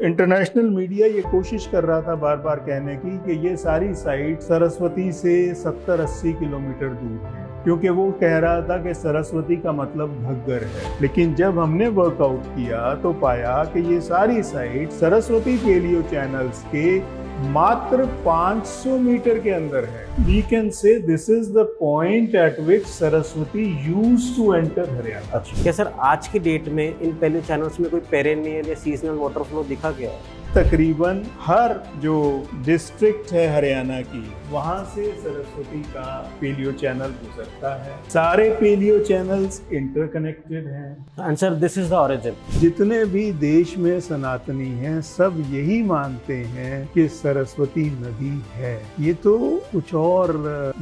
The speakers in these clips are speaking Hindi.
इंटरनेशनल मीडिया ये कोशिश कर रहा था बार बार कहने की कि ये सारी साइट सरस्वती से 70-80 किलोमीटर दूर है, क्योंकि वो कह रहा था कि सरस्वती का मतलब घग्गर है। लेकिन जब हमने वर्कआउट किया तो पाया कि ये सारी साइट सरस्वती पेलियो चैनल्स के मात्र 500 मीटर के अंदर है। We can say this is the point at which Saraswati used to enter Haryana. अच्छा, क्या सर आज की डेट में इन पेलियो चैनल्स में कोई पेरेनियल या सीजनल वाटर फ्लो दिखा गया है? तकरीबन हर जो डिस्ट्रिक्ट है हरियाणा की, वहां से सरस्वती का पेलियो चैनल गुजरता है। सारे पेलियो चैनल्स इंटरकनेक्टेड हैं। And sir this is the origin. जितने भी देश में सनातनी हैं सब यही मानते हैं कि सरस्वती नदी है। ये तो कुछ और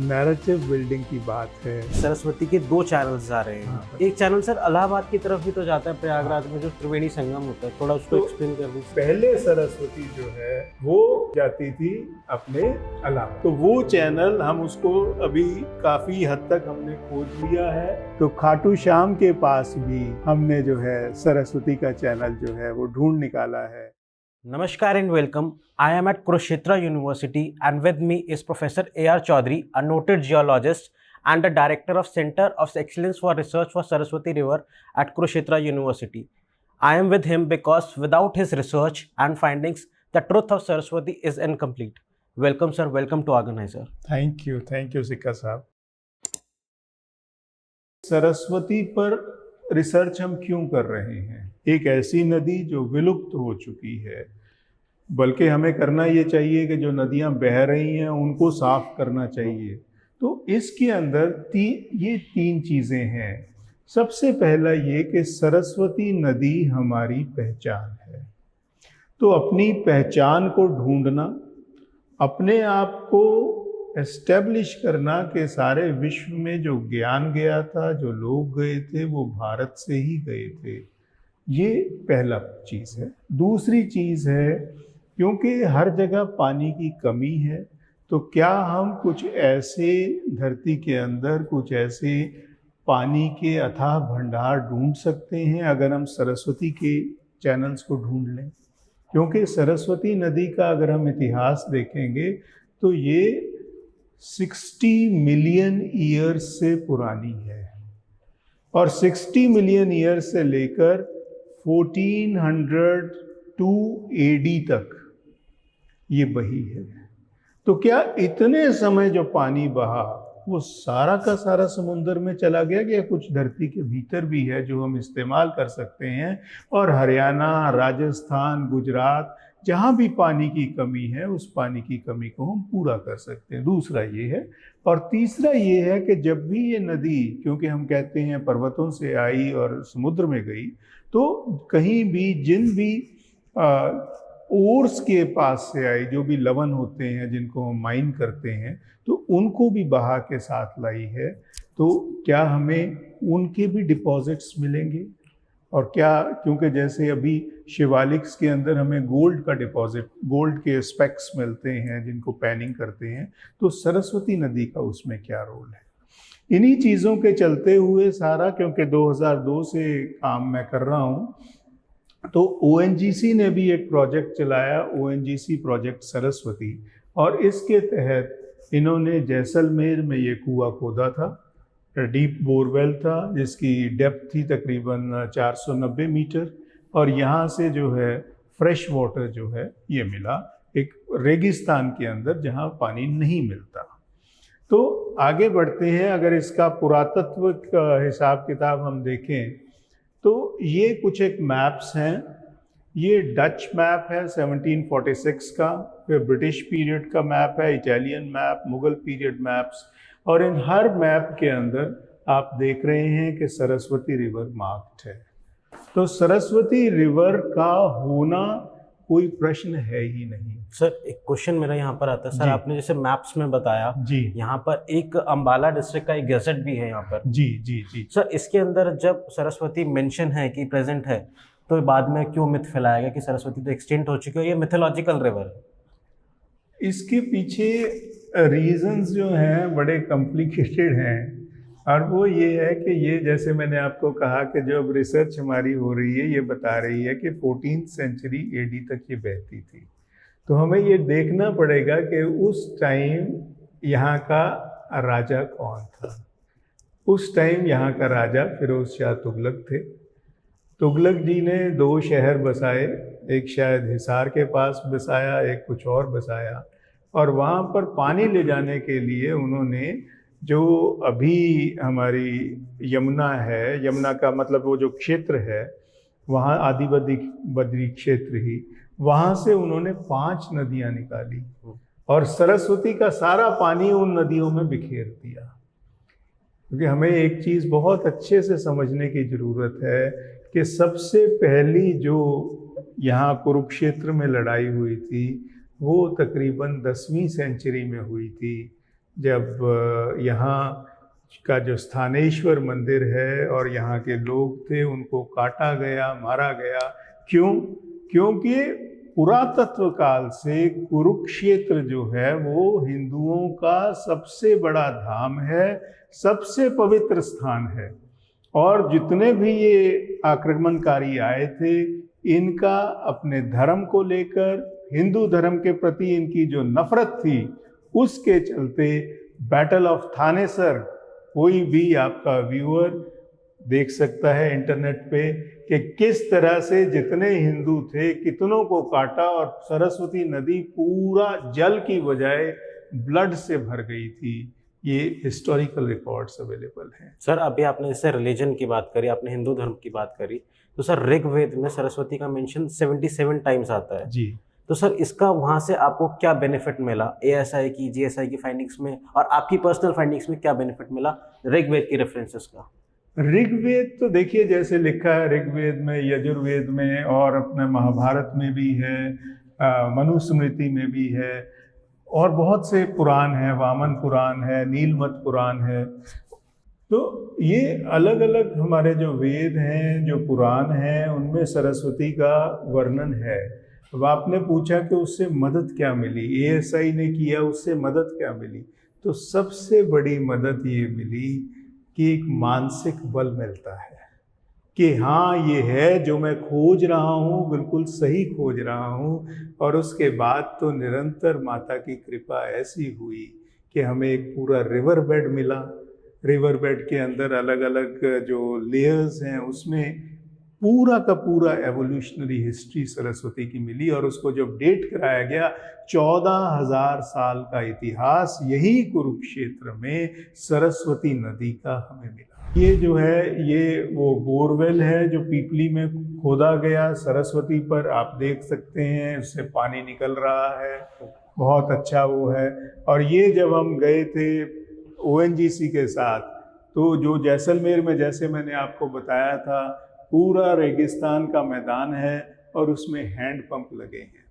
नैरेटिव बिल्डिंग की बात है। सरस्वती के दो चैनल्स आ रहे हैं। एक चैनल सर इलाहाबाद की तरफ भी तो जाता है, प्रयागराज में जो त्रिवेणी संगम होता है, थोड़ा उसको एक्सप्लेन कर दीजिए। पहले सरस्वती जो है वो जाती थी अपने इलाहाबाद, तो वो चैनल हम उसको अभी काफी हद तक हमने खोज लिया है। तो खाटू श्याम के पास भी हमने जो है सरस्वती का चैनल जो है वो ढूंढ निकाला है। नमस्कार and welcome. I am at Kurukshetra university and with me is professor A.R. Chaudhary, a noted geologist and the director of Center of Excellence for Research for Saraswati River at Kurukshetra University. I am with him because without his research and findings, the truth of Saraswati is incomplete. Welcome sir, welcome to Organizer. Thank you सिक्का साहब। सरस्वती पर रिसर्च हम क्यों कर रहे हैं? एक ऐसी नदी जो विलुप्त हो चुकी है, बल्कि हमें करना ये चाहिए कि जो नदियां बह रही हैं उनको साफ करना चाहिए। तो इसके अंदर ये तीन चीज़ें हैं। सबसे पहला ये कि सरस्वती नदी हमारी पहचान है। तो अपनी पहचान को ढूंढना, अपने आप को एस्टेब्लिश करना कि सारे विश्व में जो ज्ञान गया था, जो लोग गए थे, वो भारत से ही गए थे, ये पहला चीज़ है। दूसरी चीज़ है, क्योंकि हर जगह पानी की कमी है, तो क्या हम कुछ ऐसे धरती के अंदर कुछ ऐसे पानी के अथाह भंडार ढूंढ सकते हैं अगर हम सरस्वती के चैनल्स को ढूंढ लें। क्योंकि सरस्वती नदी का अगर हम इतिहास देखेंगे तो ये 60 मिलियन ईयर्स से पुरानी है, और 60 मिलियन ईयर्स से लेकर 1402 AD तक ये बही है। तो क्या इतने समय जो पानी बहा वो सारा का सारा समुद्र में चला गया, या कुछ धरती के भीतर भी है जो हम इस्तेमाल कर सकते हैं? और हरियाणा, राजस्थान, गुजरात, जहाँ भी पानी की कमी है उस पानी की कमी को हम पूरा कर सकते हैं। दूसरा ये है। और तीसरा ये है कि जब भी ये नदी, क्योंकि हम कहते हैं पर्वतों से आई और समुद्र में गई, तो कहीं भी जिन भी ओर्स के पास से आई, जो भी लवण होते हैं जिनको हम माइन करते हैं, तो उनको भी बहा के साथ लाई है। तो क्या हमें उनके भी डिपॉजिट्स मिलेंगे? और क्या, क्योंकि जैसे अभी शिवालिक्स के अंदर हमें गोल्ड का डिपॉजिट, गोल्ड के स्पेक्स मिलते हैं जिनको पैनिंग करते हैं, तो सरस्वती नदी का उसमें क्या रोल है? इन्हीं चीज़ों के चलते हुए सारा, क्योंकि 2002 से काम मैं कर रहा हूँ, तो ONGC ने भी एक प्रोजेक्ट चलाया, ONGC प्रोजेक्ट सरस्वती, और इसके तहत इन्होंने जैसलमेर में ये कुआं खोदा था। डीप बोरवेल था जिसकी डेप्थ थी तकरीबन 490 मीटर, और यहाँ से जो है फ्रेश वाटर जो है ये मिला एक रेगिस्तान के अंदर जहाँ पानी नहीं मिलता। तो आगे बढ़ते हैं, अगर इसका पुरातत्व का हिसाब किताब हम देखें तो ये कुछ एक मैप्स हैं। ये डच मैप है 1746 का, फिर ब्रिटिश पीरियड का मैप है, Italian map, Mughal period maps, और इन हर मैप के अंदर आप देख रहे हैं कि सरस्वती रिवर मार्क्ड है। तो सरस्वती रिवर का होना कोई प्रश्न है ही नहीं। सर एक क्वेश्चन मेरा यहाँ पर आता है सर, आपने जैसे मैप्स में बताया जी, यहाँ पर एक अंबाला डिस्ट्रिक्ट का एक गैजेट भी है यहाँ पर। जी जी जी सर, इसके अंदर जब सरस्वती मेंशन है कि प्रेजेंट है, तो बाद में क्यों मिथ फैलाया गया कि सरस्वती तो एक्सटिंक्ट हो चुकी है, ये मिथोलॉजिकल रिवर है? इसके पीछे रीजंस जो हैं बड़े कॉम्प्लिकेटेड हैं। और वो ये है कि ये जैसे मैंने आपको कहा कि जो अब रिसर्च हमारी हो रही है ये बता रही है कि 14th सेंचुरी एडी तक ये बहती थी। तो हमें ये देखना पड़ेगा कि उस टाइम यहाँ का राजा कौन था। उस टाइम यहाँ का राजा फिरोज शाह तुगलक थे। तुगलक जी ने 2 शहर बसाए, एक शायद हिसार के पास बसाया, एक कुछ और बसाया, और वहाँ पर पानी ले जाने के लिए उन्होंने जो अभी हमारी यमुना है, यमुना का मतलब वो जो क्षेत्र है वहाँ आदि बद्री क्षेत्र ही, वहाँ से उन्होंने 5 नदियाँ निकाली और सरस्वती का सारा पानी उन नदियों में बिखेर दिया। क्योंकि हमें एक चीज़ बहुत अच्छे से समझने की ज़रूरत है कि सबसे पहली जो यहाँ कुरुक्षेत्र में लड़ाई हुई थी वो तकरीबन 10वीं सेंचुरी में हुई थी, जब यहाँ का जो स्थानेश्वर मंदिर है और यहाँ के लोग थे उनको काटा गया, मारा गया। क्यों? क्योंकि पुरातत्व काल से कुरुक्षेत्र जो है वो हिंदुओं का सबसे बड़ा धाम है, सबसे पवित्र स्थान है, और जितने भी ये आक्रमणकारी आए थे इनका अपने धर्म को लेकर, हिंदू धर्म के प्रति इनकी जो नफरत थी उसके चलते बैटल ऑफ थानेसर, कोई भी आपका व्यूअर देख सकता है इंटरनेट पे कि किस तरह से जितने हिंदू थे कितनों को काटा और सरस्वती नदी पूरा जल की बजाय ब्लड से भर गई थी। ये हिस्टोरिकल रिकॉर्ड्स अवेलेबल हैं। सर अभी आपने जैसे रिलीजन की बात करी, आपने हिंदू धर्म की बात करी, तो सर ऋग्वेद में सरस्वती का मेंशन 77 टाइम्स आता है जी। तो सर इसका वहाँ से आपको क्या बेनिफिट मिला, ASI की GSI की फाइंडिंग्स में, और आपकी पर्सनल फाइंडिंग्स में क्या बेनिफिट मिला ऋग्वेद की रेफरेंसेस का? ऋग्वेद तो देखिए जैसे लिखा है ऋग्वेद में, यजुर्वेद में, और अपने महाभारत में भी है, मनुस्मृति में भी है, और बहुत से पुराण हैं, वामन पुराण है, नीलमत पुराण है। तो ये अलग अलग हमारे जो वेद हैं, जो पुराण हैं, उनमें सरस्वती का वर्णन है। अब आपने पूछा कि उससे मदद क्या मिली, ASI ने किया, उससे मदद क्या मिली? तो सबसे बड़ी मदद ये मिली कि एक मानसिक बल मिलता है कि हाँ ये है जो मैं खोज रहा हूँ, बिल्कुल सही खोज रहा हूँ। और उसके बाद तो निरंतर माता की कृपा ऐसी हुई कि हमें एक पूरा रिवर बेड मिला। रिवर बेड के अंदर अलग अलग जो लेयर्स हैं उसमें पूरा का पूरा एवोल्यूशनरी हिस्ट्री सरस्वती की मिली, और उसको जब डेट कराया गया 14,000 साल का इतिहास यही कुरुक्षेत्र में सरस्वती नदी का हमें मिला। ये जो है ये वो बोरवेल है जो पीपली में खोदा गया सरस्वती पर, आप देख सकते हैं उससे पानी निकल रहा है, बहुत अच्छा वो है। और ये जब हम गए थे ONGC के साथ, तो जो जैसलमेर में जैसे मैंने आपको बताया था पूरा रेगिस्तान का मैदान है और उसमें हैंडपंप लगे हैं।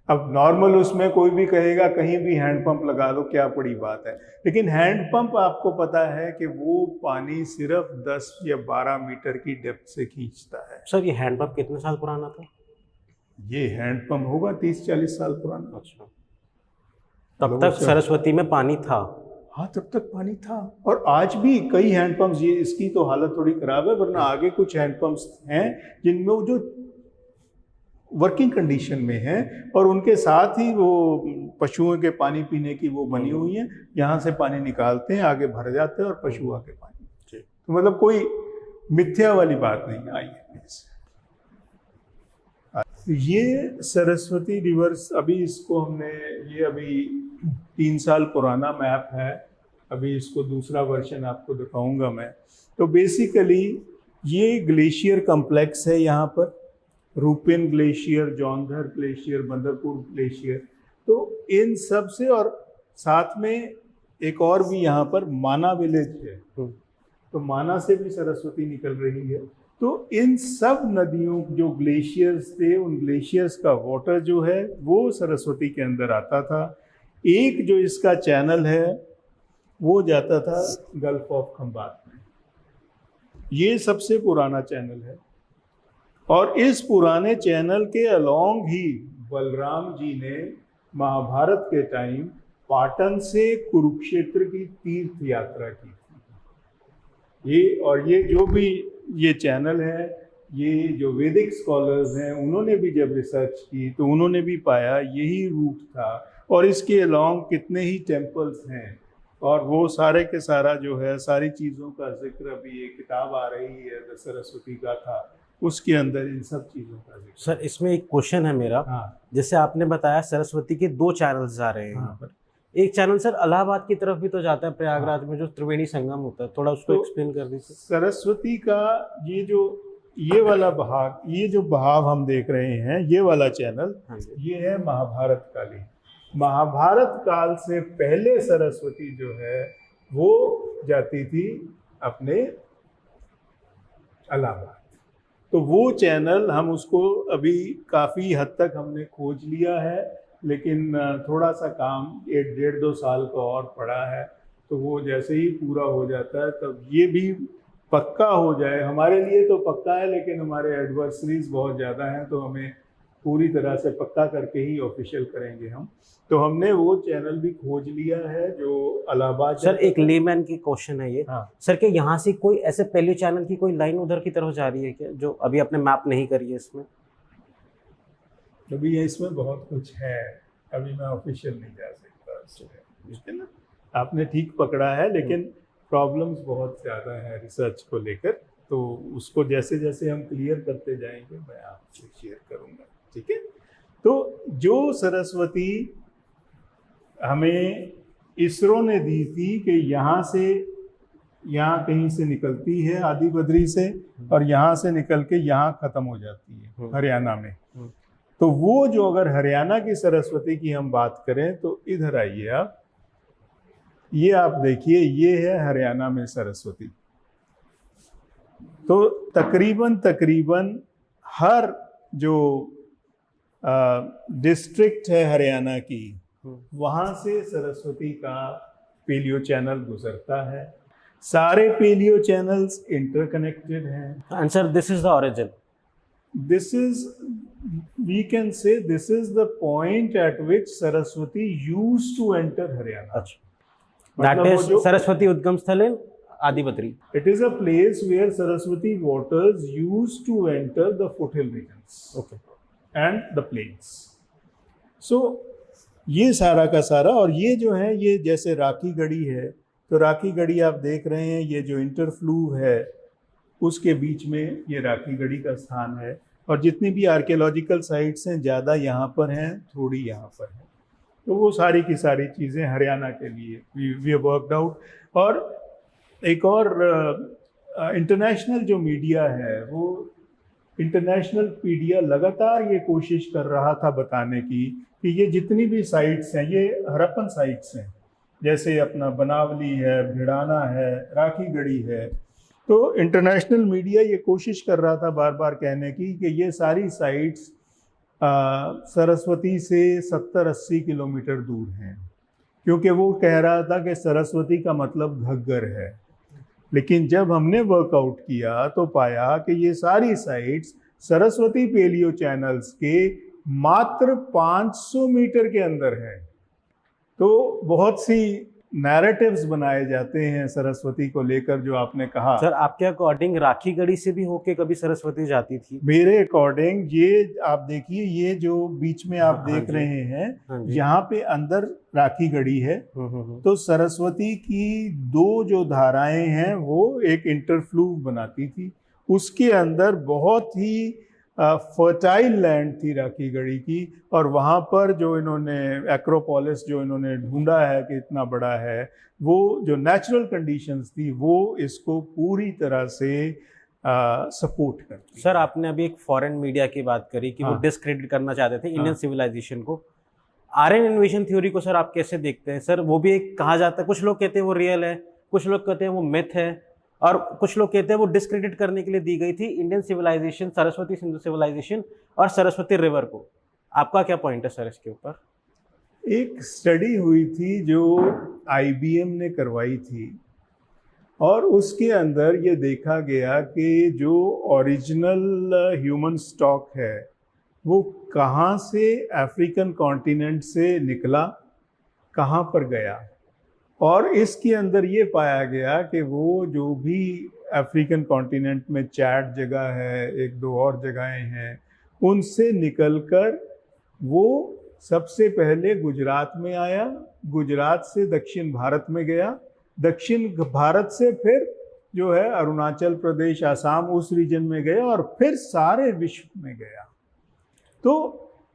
अब नॉर्मल उसमें कोई भी कहेगा कहीं भी हैंडपंप लगा दो, क्या बड़ी बात है, लेकिन हैंडपंप आपको पता है कि वो पानी सिर्फ 10 या 12 मीटर की डेप्थ से खींचता है। सर ये हैंडपंप कितने साल पुराना था? ये हैंडपंप होगा 30-40 साल पुराना। अच्छा, तब तक सरस्वती में पानी था? हाँ, तब तक पानी था। और आज भी कई हैंडपंप्स, ये इसकी तो हालत थोड़ी खराब है, वरना आगे कुछ हैंडपंप्स हैं जिनमें वो जो वर्किंग कंडीशन में हैं, और उनके साथ ही वो पशुओं के पानी पीने की वो बनी हुई हैं, यहाँ से पानी निकालते हैं, आगे भर जाते हैं और पशु आके पानी। तो मतलब कोई मिथ्या वाली बात नहीं आई है इससे। ये सरस्वती रिवर्स, अभी इसको हमने, ये अभी 3 साल पुराना मैप है, अभी इसको दूसरा वर्जन आपको दिखाऊंगा मैं। तो बेसिकली ये ग्लेशियर कॉम्प्लेक्स है यहाँ पर, Rupen glacier, जौंधर glacier, Bandarpur glacier. तो इन सब से, और साथ में एक और भी यहाँ पर माना विलेज है, तो माना से भी सरस्वती निकल रही है। तो इन सब नदियों जो ग्लेशियर्स थे, उन ग्लेशियर्स का वाटर जो है वो सरस्वती के अंदर आता था। एक जो इसका चैनल है वो जाता था गल्फ ऑफ खंबात में, ये सबसे पुराना चैनल है। और इस पुराने चैनल के अलोंग ही बलराम जी ने महाभारत के टाइम पाटन से कुरुक्षेत्र की तीर्थ यात्रा की थी। ये जो भी ये चैनल है, ये जो वैदिक स्कॉलर्स हैं उन्होंने भी जब रिसर्च की तो उन्होंने भी पाया यही रूट था। और इसके अलोंग कितने ही टेम्पल्स हैं, और वो सारे के सारा जो है सारी चीज़ों का जिक्र, अभी एक किताब आ रही है द सरस्वती गाथा, उसके अंदर इन सब चीज़ों का जिक्र। सर इसमें एक क्वेश्चन है मेरा। हाँ जैसे आपने बताया सरस्वती के 2 चैनल्स आ रहे हैं यहाँ पर, एक चैनल सर इलाहाबाद की तरफ भी तो जाता है, प्रयागराज में जो त्रिवेणी संगम होता है, थोड़ा उसको एक्सप्लेन कर दीजिए। सरस्वती का ये वाला बहाव, ये जो बहाव हम देख रहे हैं, ये वाला चैनल, ये है महाभारत कालीन। महाभारत काल से पहले सरस्वती जो है वो जाती थी अपने इलाहाबाद। तो वो चैनल हम उसको अभी काफ़ी हद तक हमने खोज लिया है, लेकिन थोड़ा सा काम 1-1.5-2 साल का और पड़ा है। तो वो जैसे ही पूरा हो जाता है तब ये भी पक्का हो जाए, हमारे लिए तो पक्का है, लेकिन हमारे एडवर्सरीज बहुत ज़्यादा हैं, तो हमें पूरी तरह से पक्का करके ही ऑफिशियल करेंगे हम। तो हमने वो चैनल भी खोज लिया है जो इलाहाबाद। सर एक लेमैन की क्वेश्चन है ये। हाँ सर कि यहाँ से कोई ऐसे पहले चैनल की कोई लाइन उधर की तरफ जा रही है क्या, जो अभी आपने मैप नहीं करी है इसमें? अभी इसमें बहुत कुछ है, अभी मैं ऑफिशियल नहीं जा सकता, ना आपने ठीक पकड़ा है, लेकिन प्रॉब्लम्स बहुत ज़्यादा है रिसर्च को लेकर, तो उसको जैसे जैसे हम क्लियर करते जाएंगे मैं आपसे शेयर करूँगा, ठीक है। तो जो सरस्वती हमें इसरो ने दी थी कि यहाँ से, यहाँ कहीं से निकलती है आदि बद्री से, और यहाँ से निकल के यहाँ ख़त्म हो जाती है हरियाणा में। तो वो जो, अगर हरियाणा की सरस्वती की हम बात करें तो इधर आइए आप, ये आप देखिए, ये है हरियाणा में सरस्वती। तो तकरीबन हर जो डिस्ट्रिक्ट है हरियाणा की, वहाँ से सरस्वती का पेलियो चैनल गुजरता है। सारे पेलियो चैनल्स इंटरकनेक्टेड हैं। And sir this is the origin, this is, we can say this is the point at which Saraswati used to enter Haryana. अच्छा, that is Saraswati Udgam Sthal in Adibadri. It is a place where Saraswati waters used to enter the foothill regions, okay, and the plains. So ये सारा का सारा, और ये जो है ये जैसे राखी गढ़ी है, तो राखी गढ़ी आप देख रहे हैं, ये जो इंटरफ्लू है उसके बीच में ये राखी गढ़ी का स्थान है। और जितनी भी आर्कियोलॉजिकल साइट्स हैं, ज़्यादा यहाँ पर हैं, थोड़ी यहाँ पर हैं। तो वो सारी की सारी चीज़ें हरियाणा के लिए वी वर्कड आउट। और एक और इंटरनेशनल जो मीडिया है, वो इंटरनेशनल मीडिया लगातार ये कोशिश कर रहा था बताने की कि ये जितनी भी साइट्स हैं ये हड़प्पन साइट्स हैं, जैसे अपना बनावली है, भिड़ाना है, राखी गढ़ी है। तो इंटरनेशनल मीडिया ये कोशिश कर रहा था बार बार कहने की कि ये सारी साइट्स सरस्वती से 70-80 किलोमीटर दूर हैं, क्योंकि वो कह रहा था कि सरस्वती का मतलब घग्गर है। लेकिन जब हमने वर्कआउट किया तो पाया कि ये सारी साइट्स सरस्वती पेलियो चैनल्स के मात्र 500 मीटर के अंदर है। तो बहुत सी नैरेटिव्स बनाए जाते हैं सरस्वती को लेकर, जो आपने कहा। सर आपके अकॉर्डिंग राखी गढ़ी से भी होके कभी सरस्वती जाती थी? मेरे अकॉर्डिंग ये आप देखिए, ये जो बीच में आप देख रहे हैं, यहाँ पे अंदर राखी गढ़ी है। तो सरस्वती की 2 जो धाराएं हैं वो एक इंटरफ्लू बनाती थी, उसके अंदर बहुत ही फर्टाइल लैंड थी राखी गढ़ी की। और वहाँ पर जो इन्होंने एक्रोपोलिस जो इन्होंने ढूंढा है कि इतना बड़ा है, वो जो नेचुरल कंडीशंस थी वो इसको पूरी तरह से सपोर्ट करती। सर आपने अभी एक फॉरेन मीडिया की बात करी कि वो डिस्क्रेडिट करना चाहते थे इंडियन सिविलाइजेशन को। आर्यन इन्वेजन थ्योरी को सर आप कैसे देखते हैं? सर वो भी एक कहा जाता है, कुछ लोग कहते हैं वो रियल है, कुछ लोग कहते हैं वो मिथ है, और कुछ लोग कहते हैं वो डिस्क्रेडिट करने के लिए दी गई थी Indian civilisation, Saraswati Sindhu civilisation और सरस्वती रिवर को। आपका क्या पॉइंट है सर इसके ऊपर? एक स्टडी हुई थी जो IBM ने करवाई थी, और उसके अंदर ये देखा गया कि जो ओरिजिनल ह्यूमन स्टॉक है वो कहाँ से अफ्रीकन कॉन्टिनेंट से निकला, कहाँ पर गया, और इसके अंदर ये पाया गया कि वो जो भी अफ्रीकन कॉन्टिनेंट में चैड जगह है, एक दो और जगहें हैं, उनसे निकलकर वो सबसे पहले गुजरात में आया, गुजरात से दक्षिण भारत में गया, दक्षिण भारत से फिर जो है अरुणाचल प्रदेश, आसाम, उस रीजन में गया और फिर सारे विश्व में गया। तो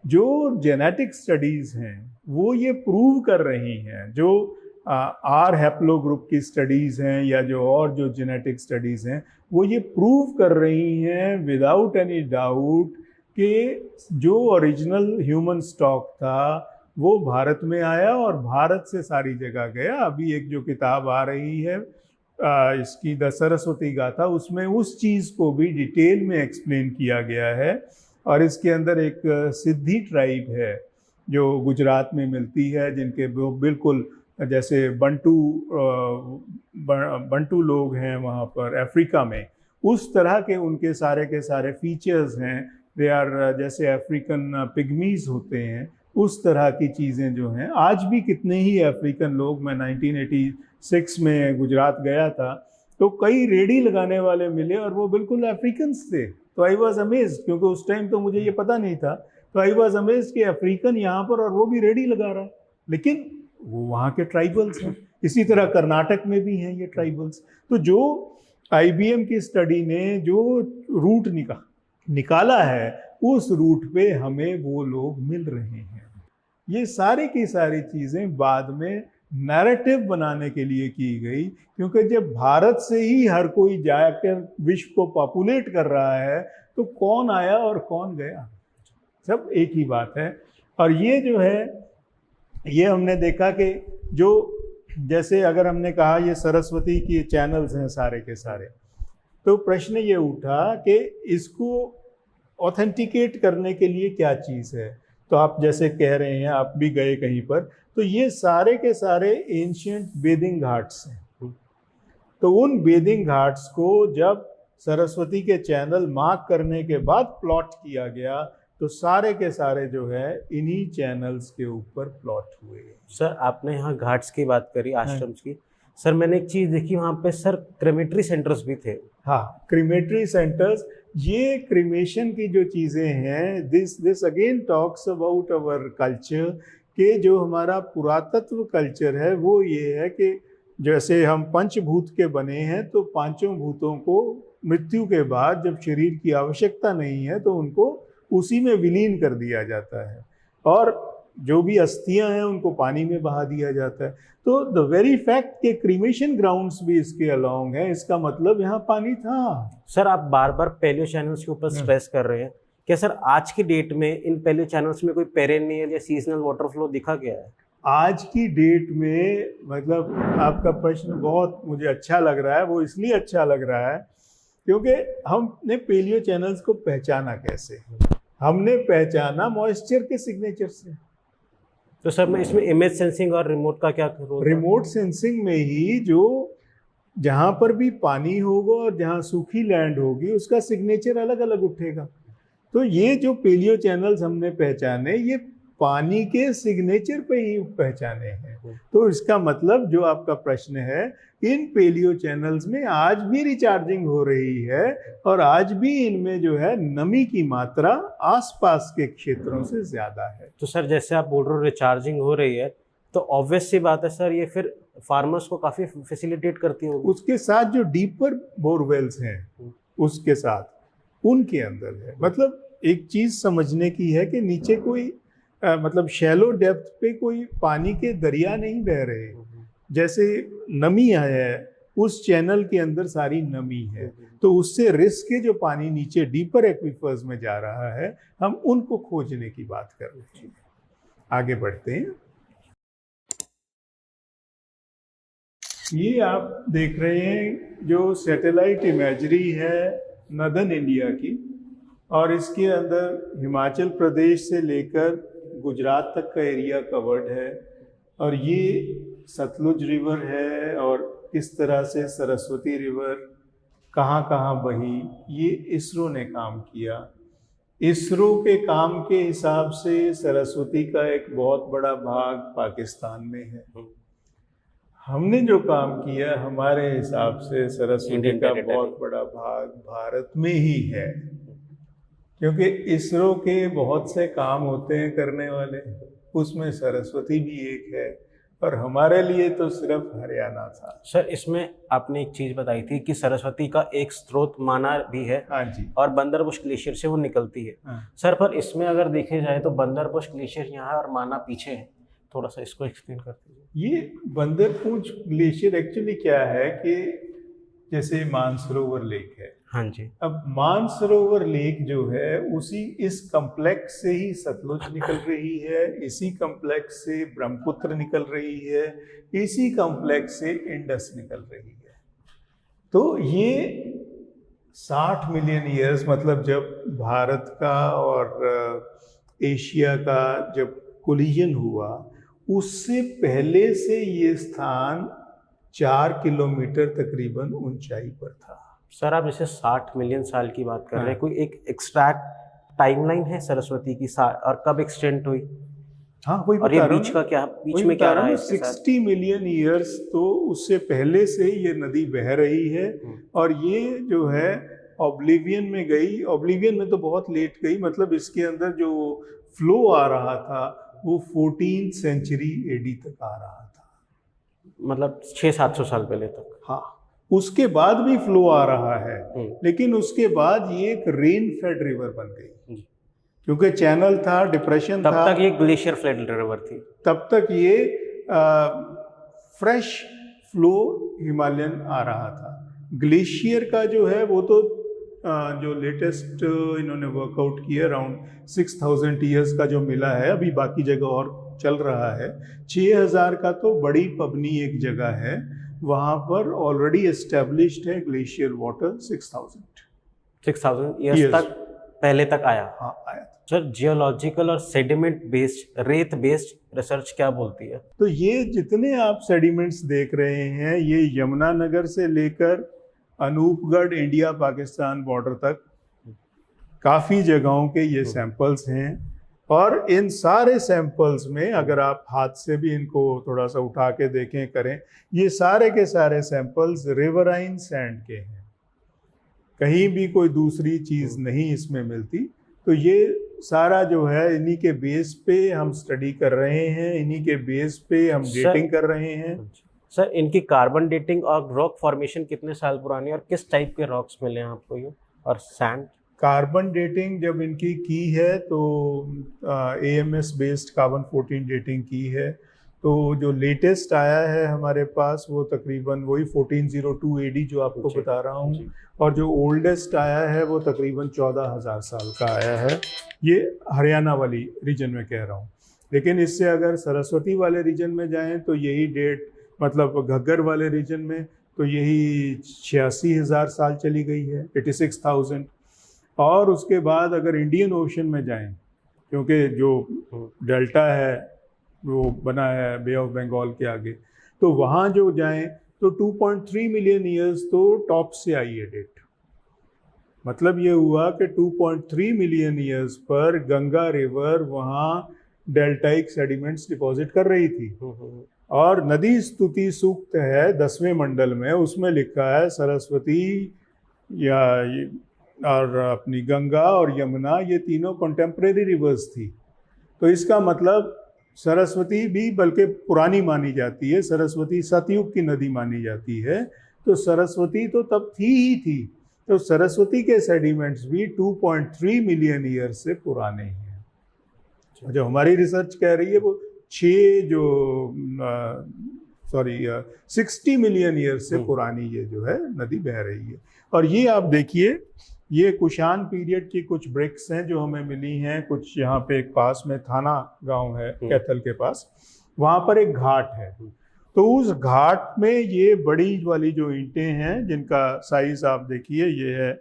जो जेनेटिक स्टडीज़ हैं वो ये प्रूव कर रही हैं, जो आर हैप्लो ग्रुप की स्टडीज़ हैं या जो और जो जेनेटिक स्टडीज़ हैं, वो ये प्रूव कर रही हैं विदाउट एनी डाउट कि जो ओरिजिनल ह्यूमन स्टॉक था वो भारत में आया और भारत से सारी जगह गया। अभी एक जो किताब आ रही है इसकी द सरस्वती गाथा, उसमें उस चीज़ को भी डिटेल में एक्सप्लेन किया गया है। और इसके अंदर एक सिद्धि ट्राइब है जो गुजरात में मिलती है, जिनके बिल्कुल जैसे बंटू लोग हैं वहाँ पर अफ्रीका में, उस तरह के उनके सारे फीचर्स हैं। दे आर जैसे अफ्रीकन पिग्मीज होते हैं, उस तरह की चीज़ें जो हैं। आज भी कितने ही अफ्रीकन लोग, मैं 1986 में गुजरात गया था तो कई रेडी लगाने वाले मिले और वो बिल्कुल अफ्रीकन्स थे। तो आई वॉज अमेज्ड, क्योंकि उस टाइम तो मुझे ये पता नहीं था। तो आई वॉज अमेज्ड कि अफ्रीकन यहाँ पर और वो भी रेडी लगा रहा है, लेकिन वो वहाँ के ट्राइबल्स हैं। इसी तरह कर्नाटक में भी हैं ये ट्राइबल्स। तो जो IBM की स्टडी ने जो रूट निकाला है, उस रूट पे हमें वो लोग मिल रहे हैं। ये सारी की सारी चीज़ें बाद में नैरेटिव बनाने के लिए की गई, क्योंकि जब भारत से ही हर कोई जाकर विश्व को पॉपुलेट कर रहा है तो कौन आया और कौन गया, सब एक ही बात है। और ये जो है, ये हमने देखा कि जो जैसे अगर हमने कहा ये सरस्वती की चैनल्स हैं सारे के सारे, तो प्रश्न ये उठा कि इसको ऑथेंटिकेट करने के लिए क्या चीज़ है। तो आप जैसे कह रहे हैं, आप भी गए कहीं पर, तो ये सारे के सारे एंशिएंट बेदिंग घाट्स हैं। तो उन बेदिंग घाट्स को जब सरस्वती के चैनल मार्क करने के बाद प्लॉट किया गया, तो सारे के सारे जो है इन्हीं चैनल्स के ऊपर प्लॉट हुए। सर आपने यहाँ घाट्स की बात करी, आश्रम्स की। सर मैंने एक चीज़ देखी वहाँ पे, सर क्रेमेटरी सेंटर्स भी थे। हाँ, क्रीमेटरी सेंटर्स, ये क्रीमेशन की जो चीज़ें हैं, this again talks about our culture, कि जो हमारा पुरातत्व कल्चर है वो ये है कि जैसे हम पंचभूत के बने हैं, तो पांचों भूतों को मृत्यु के बाद जब शरीर की आवश्यकता नहीं है तो उनको उसी में विलीन कर दिया जाता है, और जो भी अस्थियां हैं उनको पानी में बहा दिया जाता है। तो द वेरी फैक्ट के क्रीमेशन ग्राउंड्स भी इसके अलोंग है, इसका मतलब यहाँ पानी था। सर आप बार बार पैलियो चैनल्स के ऊपर स्ट्रेस कर रहे हैं, क्या सर आज की डेट में इन पैलियो चैनल्स में कोई पेरेनियल या सीजनल वाटर फ्लो दिखा गया है? आज की डेट में, मतलब आपका प्रश्न बहुत मुझे अच्छा लग रहा है। वो इसलिए अच्छा लग रहा है क्योंकि हमने पैलियो चैनल्स को पहचाना कैसे? हमने पहचाना मॉइस्चर के सिग्नेचर से। तो सर मैं इसमें इमेज सेंसिंग और रिमोट का क्या रोल? रिमोट सेंसिंग में ही जो जहाँ पर भी पानी होगा और जहाँ सूखी लैंड होगी उसका सिग्नेचर अलग अलग उठेगा। तो ये जो पैलियो चैनल्स हमने पहचाने, ये पानी के सिग्नेचर पे ही पहचाने हैं। तो इसका मतलब जो आपका प्रश्न है, इन पैलियो चैनल्स में आज भी रिचार्जिंग हो रही है और आज भी इनमें जो है नमी की मात्रा आसपास के क्षेत्रों से ज्यादा है। तो सर जैसे आप बोल रहे हो रिचार्जिंग हो रही है, तो ऑब्वियस सी बात है सर, ये फिर फार्मर्स को काफी फैसिलिटेट करती होगी। उसके साथ जो डीपर बोरवेल्स हैं उसके साथ उनके अंदर है। मतलब एक चीज समझने की है कि नीचे कोई मतलब शैलो डेप्थ पे कोई पानी के दरिया नहीं बह रहे। जैसे नमी है उस चैनल के अंदर सारी नमी है, तो उससे रिस्क के जो पानी नीचे डीपर एक्विफर्स में जा रहा है, हम उनको खोजने की बात कर रहे हैं। आगे बढ़ते हैं। ये आप देख रहे हैं जो सैटेलाइट इमेजरी है नदर्न इंडिया की, और इसके अंदर हिमाचल प्रदेश से लेकर गुजरात तक का एरिया कवर्ड है। और ये सतलुज रिवर है और किस तरह से सरस्वती रिवर कहाँ कहाँ बही, ये इसरो ने काम किया। इसरो के काम के हिसाब से सरस्वती का एक बहुत बड़ा भाग पाकिस्तान में है। हमने जो काम किया हमारे हिसाब से सरस्वती Indian का territory। बहुत बड़ा भाग भारत में ही है, क्योंकि इसरो के बहुत से काम होते हैं करने वाले, उसमें सरस्वती भी एक है, और हमारे लिए तो सिर्फ हरियाणा था। सर इसमें आपने एक चीज़ बताई थी कि सरस्वती का एक स्रोत माना भी है हाँ जी। और बंदरबुश ग्लेशियर से वो निकलती है। हाँ। सर पर इसमें अगर देखे जाए तो बंदरबुश ग्लेशियर यहाँ है और माना पीछे है, थोड़ा सा इसको एक्सप्लेन कर दीजिए। ये बंदरपूंछ ग्लेशियर एक्चुअली क्या है कि जैसे मानसरोवर लेक है, हाँ जी। अब मानसरोवर लेक जो है उसी इस कम्प्लेक्स से ही सतलुज निकल रही है, इसी कम्प्लेक्स से ब्रह्मपुत्र निकल रही है, इसी कम्प्लेक्स से इंडस निकल रही है। तो ये 60 मिलियन ईयर्स, मतलब जब भारत का और एशिया का जब कोलिजन हुआ, उससे पहले से ये स्थान 4 किलोमीटर तकरीबन ऊंचाई पर था। सर आप जैसे 60 मिलियन साल की बात कर रहे हैं, हाँ। कोई एक एक्सट्रैक्ट टाइमलाइन है सरस्वती की और कब एक्सटेंट हुई? हाँ, वही और ये बता रहा बीच हूँ का ना, क्या, वही बीच में बता क्या रहा रहा है हूँ, इसके साथ? 60 मिलियन ईयर्स तो उससे पहले से ये नदी बह रही है, और ये जो है ऑब्लिवियन में गई। ऑब्लिवियन में तो बहुत लेट गई, मतलब इसके अंदर जो फ्लो आ रहा था वो 14th सेंचुरी एडी तक आ रहा था, मतलब 600-700 साल पहले तक। हाँ। उसके बाद भी फ्लो आ रहा है, लेकिन उसके बाद ये एक रेन फेड रिवर बन गई, क्योंकि चैनल था, डिप्रेशन तब था। तक ये ग्लेशियर फ्लड रिवर थी। तब तक ये फ्रेश फ्लो हिमालयन आ रहा था। ग्लेशियर का जो है वो तो जो लेटेस्ट इन्होंने वर्कआउट किया अराउंड 6000 ईयर्स का जो मिला है, अभी बाकी जगह और चल रहा है। 6000 का तो बड़ी पबनी एक जगह है, वहाँ पर ऑलरेडी एस्टेब्लिश्ड है ग्लेशियर वाटर 6000 ईयर्स तक पहले तक आया। हाँ, आया था। सर जियोलॉजिकल और सेडिमेंट बेस्ड, रेत बेस्ड रिसर्च क्या बोलती है? तो ये जितने आप सेडिमेंट्स देख रहे हैं, ये यमुनानगर से लेकर अनूपगढ़ इंडिया पाकिस्तान बॉर्डर तक काफ़ी जगहों के ये सैंपल्स हैं, और इन सारे सैंपल्स में अगर आप हाथ से भी इनको थोड़ा सा उठा के देखें करें, ये सारे के सारे सैंपल्स रिवराइन सैंड के हैं, कहीं भी कोई दूसरी चीज़ नहीं इसमें मिलती। तो ये सारा जो है इन्हीं के बेस पे हम स्टडी कर रहे हैं, इन्हीं के बेस पे हम डेटिंग कर रहे हैं। सर इनकी कार्बन डेटिंग और रॉक फॉर्मेशन कितने साल पुरानी और किस टाइप के रॉक्स मिले हैं आपको ये, और सैंड? कार्बन डेटिंग जब इनकी की है तो AMS बेस्ड कार्बन 14 डेटिंग की है। तो जो लेटेस्ट आया है हमारे पास वो तकरीबन वही 1402 AD जो आपको बता रहा हूँ, और जो ओल्डेस्ट आया है वो तकरीबन 14,000 साल का आया है। ये हरियाणा वाली रीजन में कह रहा हूँ, लेकिन इससे अगर सरस्वती वाले रीजन में जाएं तो यही डेट, मतलब घग्गर वाले रीजन में तो यही 86,000 साल चली गई है, 86,000। और उसके बाद अगर इंडियन ओशन में जाएं, क्योंकि जो डेल्टा है वो बना है बे ऑफ बंगाल के आगे, तो वहाँ जो जाएं तो 2.3 मिलियन ईयर्स तो टॉप से आई है डेट। मतलब ये हुआ कि 2.3 मिलियन ईयर्स पर गंगा रिवर वहाँ डेल्टाइक सेडिमेंट्स डिपॉजिट कर रही थी। और नदी स्तुति सूक्त है 10वें मंडल में, उसमें लिखा है सरस्वती या और अपनी गंगा और यमुना ये तीनों कंटेम्प्रेरी रिवर्स थी। तो इसका मतलब सरस्वती भी बल्कि पुरानी मानी जाती है, सरस्वती सतयुग की नदी मानी जाती है, तो सरस्वती तो तब थी ही थी। तो सरस्वती के सेडिमेंट्स भी 2.3 मिलियन ईयर से पुराने हैं। जो हमारी रिसर्च कह रही है वो 60 मिलियन ईयर से पुरानी ये जो है नदी बह रही है। और ये आप देखिए, ये कुशान पीरियड की कुछ ब्रिक्स हैं जो हमें मिली हैं। कुछ यहाँ पे एक पास में थाना गांव है कैथल के पास, वहाँ पर एक घाट है। तो उस घाट में ये बड़ी वाली जो ईंटें हैं जिनका साइज आप देखिए, ये है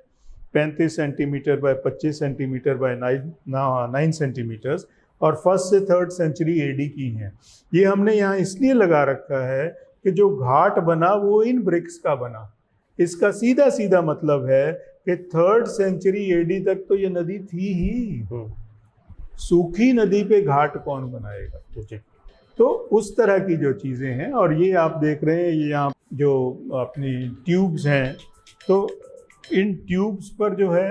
35 centimetre by 25 centimetre by 9 centimetres, और 1st से 3rd सेंचुरी AD की हैं। ये हमने यहाँ इसलिए लगा रखा है कि जो घाट बना वो इन ब्रिक्स का बना। इसका सीधा सीधा मतलब है कि 3rd सेंचुरी AD तक तो ये नदी थी ही। सूखी नदी पे घाट कौन बनाएगा? तो उस तरह की जो चीज़ें हैं, और ये आप देख रहे हैं ये यहाँ जो अपनी ट्यूब्स हैं, तो इन ट्यूब्स पर जो है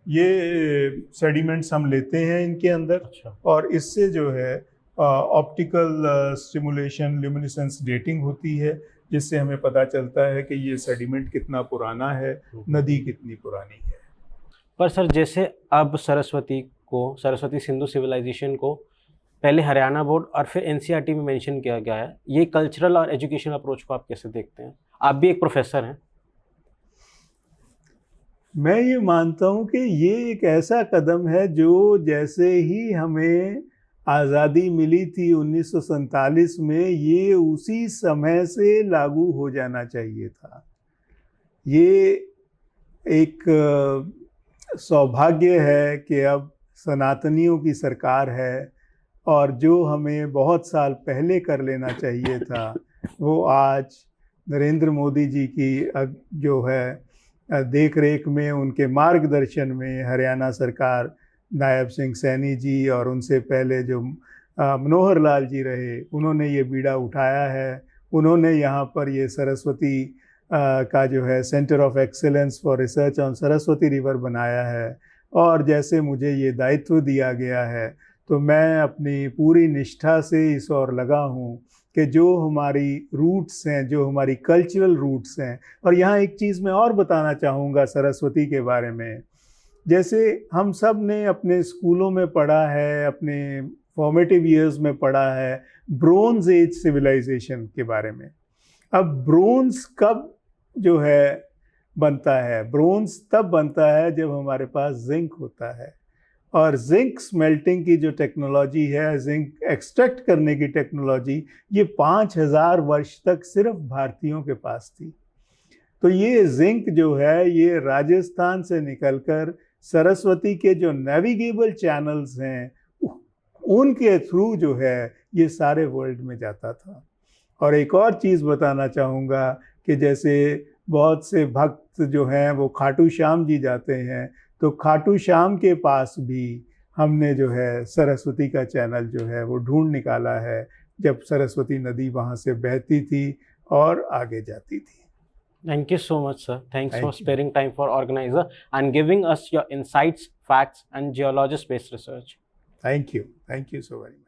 ये सेडिमेंट्स हम लेते हैं इनके अंदर। अच्छा। और इससे जो है ऑप्टिकल स्टिमुलेशन ल्यूमिनेसेंस डेटिंग होती है, जिससे हमें पता चलता है कि ये सेडिमेंट कितना पुराना है, नदी कितनी पुरानी है। पर सर जैसे अब सरस्वती सिंधु सिविलाइजेशन को पहले हरियाणा बोर्ड और फिर एनसीईआरटी में मेंशन किया गया है, ये कल्चरल और एजुकेशनल अप्रोच को आप कैसे देखते हैं? आप भी एक प्रोफेसर हैं। मैं ये मानता हूँ कि ये एक ऐसा कदम है जो जैसे ही हमें आज़ादी मिली थी 1947 में, ये उसी समय से लागू हो जाना चाहिए था। ये एक सौभाग्य है कि अब सनातनियों की सरकार है, और जो हमें बहुत साल पहले कर लेना चाहिए था वो आज नरेंद्र मोदी जी की जो है देख रेख में, उनके मार्गदर्शन में हरियाणा सरकार, नायब सिंह सैनी जी और उनसे पहले जो मनोहर लाल जी रहे, उन्होंने ये बीड़ा उठाया है। उन्होंने यहाँ पर ये सरस्वती का जो है centre of excellence for research on Saraswati river बनाया है। और जैसे मुझे ये दायित्व दिया गया है, तो मैं अपनी पूरी निष्ठा से इस ओर लगा हूँ कि जो हमारी रूट्स हैं, जो हमारी कल्चरल रूट्स हैं। और यहाँ एक चीज़ मैं और बताना चाहूँगा सरस्वती के बारे में। जैसे हम सब ने अपने स्कूलों में पढ़ा है, अपने फॉर्मेटिव ईयर्स में पढ़ा है ब्रोंज एज सिविलाइजेशन के बारे में। अब ब्रोंज कब जो है बनता है? ब्रोंज तब बनता है जब हमारे पास जिंक होता है। और जिंक स्मेल्टिंग की जो टेक्नोलॉजी है, जिंक एक्सट्रैक्ट करने की टेक्नोलॉजी, ये 5000 वर्ष तक सिर्फ भारतीयों के पास थी। तो ये जिंक जो है ये राजस्थान से निकलकर सरस्वती के जो नेविगेबल चैनल्स हैं उनके थ्रू जो है ये सारे वर्ल्ड में जाता था। और एक और चीज़ बताना चाहूँगा कि जैसे बहुत से भक्त जो हैं वो खाटू श्याम जी जाते हैं, तो खाटू श्याम के पास भी हमने जो है सरस्वती का चैनल जो है वो ढूंढ निकाला है, जब सरस्वती नदी वहाँ से बहती थी और आगे जाती थी। Thank you so much, sir. Thanks for sparing time for organizer and giving us your insights, facts, and geologist-based research. Thank you. Thank you so very much.